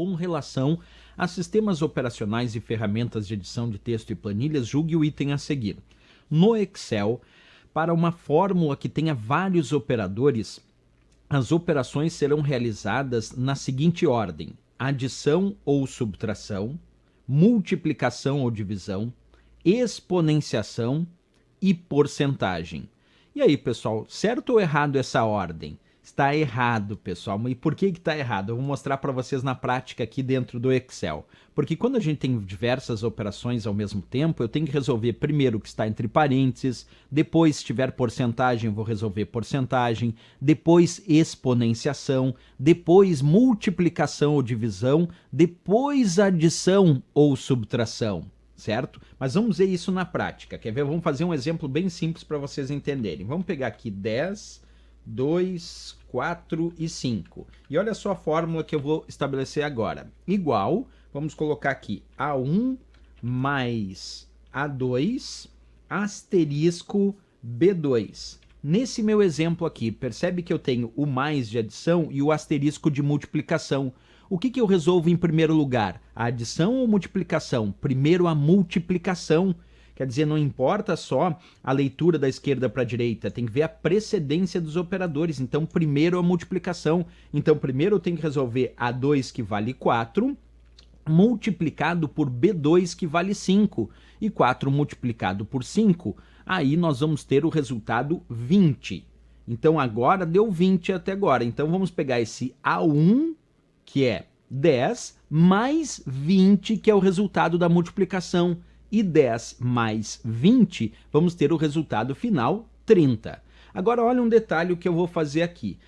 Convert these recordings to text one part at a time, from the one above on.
com relação a sistemas operacionais e ferramentas de edição de texto e planilhas, julgue o item a seguir. No Excel, para uma fórmula que tenha vários operadores, as operações serão realizadas na seguinte ordem: adição ou subtração, multiplicação ou divisão, exponenciação e porcentagem. E aí, pessoal, certo ou errado essa ordem? Está errado, pessoal. E por que está errado? Eu vou mostrar para vocês na prática aqui dentro do Excel. Porque quando a gente tem diversas operações ao mesmo tempo, eu tenho que resolver primeiro o que está entre parênteses, depois, se tiver porcentagem, eu vou resolver porcentagem, depois exponenciação, depois multiplicação ou divisão, depois adição ou subtração. Certo? Mas vamos ver isso na prática. Quer ver? Vamos fazer um exemplo bem simples para vocês entenderem. Vamos pegar aqui 10, 2, 4 e 5. E olha só a fórmula que eu vou estabelecer agora. Igual, vamos colocar aqui A1 mais A2 asterisco B2. Nesse meu exemplo aqui, percebe que eu tenho o mais de adição e o asterisco de multiplicação. O que eu resolvo em primeiro lugar? A adição ou multiplicação? Primeiro a multiplicação. Quer dizer, não importa só a leitura da esquerda para a direita, tem que ver a precedência dos operadores. Então, primeiro a multiplicação. Então, primeiro eu tenho que resolver A2 que vale 4, multiplicado por B2 que vale 5. E 4 multiplicado por 5, aí nós vamos ter o resultado 20. Então, agora deu 20 até agora. Então, vamos pegar esse A1, que é 10, mais 20, que é o resultado da multiplicação. E 10 mais 20, vamos ter o resultado final, 30. Agora, olha um detalhe que eu vou fazer aqui.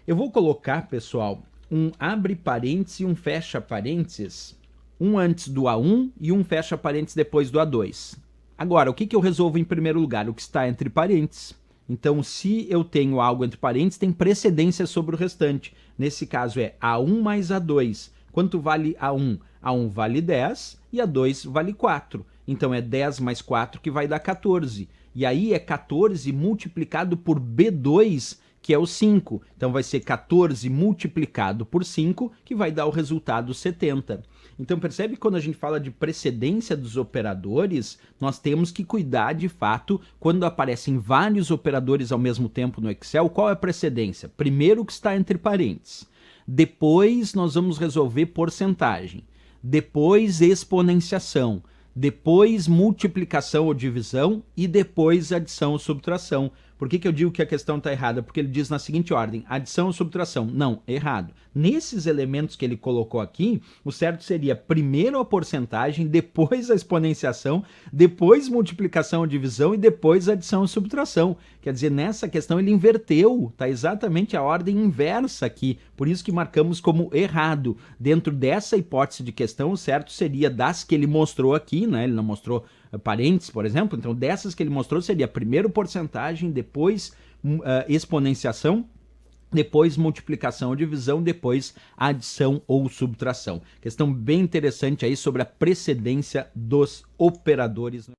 Eu vou colocar, pessoal, um abre parênteses e um fecha parênteses, um antes do A1 e um fecha parênteses depois do A2. Agora, o que eu resolvo em primeiro lugar? O que está entre parênteses. Então, se eu tenho algo entre parênteses, tem precedência sobre o restante. Nesse caso é A1 mais A2. Quanto vale A1? A1 vale 10 e A2 vale 4. Então, é 10 mais 4 que vai dar 14. E aí é 14 multiplicado por B2, que é o 5. Então, vai ser 14 multiplicado por 5, que vai dar o resultado 70. Então, percebe que quando a gente fala de precedência dos operadores, nós temos que cuidar de fato, quando aparecem vários operadores ao mesmo tempo no Excel, qual é a precedência? Primeiro o que está entre parênteses. Depois nós vamos resolver porcentagem. Depois exponenciação. Depois multiplicação ou divisão e depois adição ou subtração. Por que eu digo que a questão está errada? Porque ele diz na seguinte ordem, adição ou subtração. Não, errado. Nesses elementos que ele colocou aqui, o certo seria primeiro a porcentagem, depois a exponenciação, depois multiplicação ou divisão e depois adição ou subtração. Quer dizer, nessa questão ele inverteu, está exatamente a ordem inversa aqui. Por isso que marcamos como errado. Dentro dessa hipótese de questão, o certo seria das que ele mostrou aqui, né? Ele não mostrou parênteses, por exemplo, então dessas que ele mostrou seria primeiro porcentagem, depois exponenciação, depois multiplicação ou divisão, depois adição ou subtração. Questão bem interessante aí sobre a precedência dos operadores.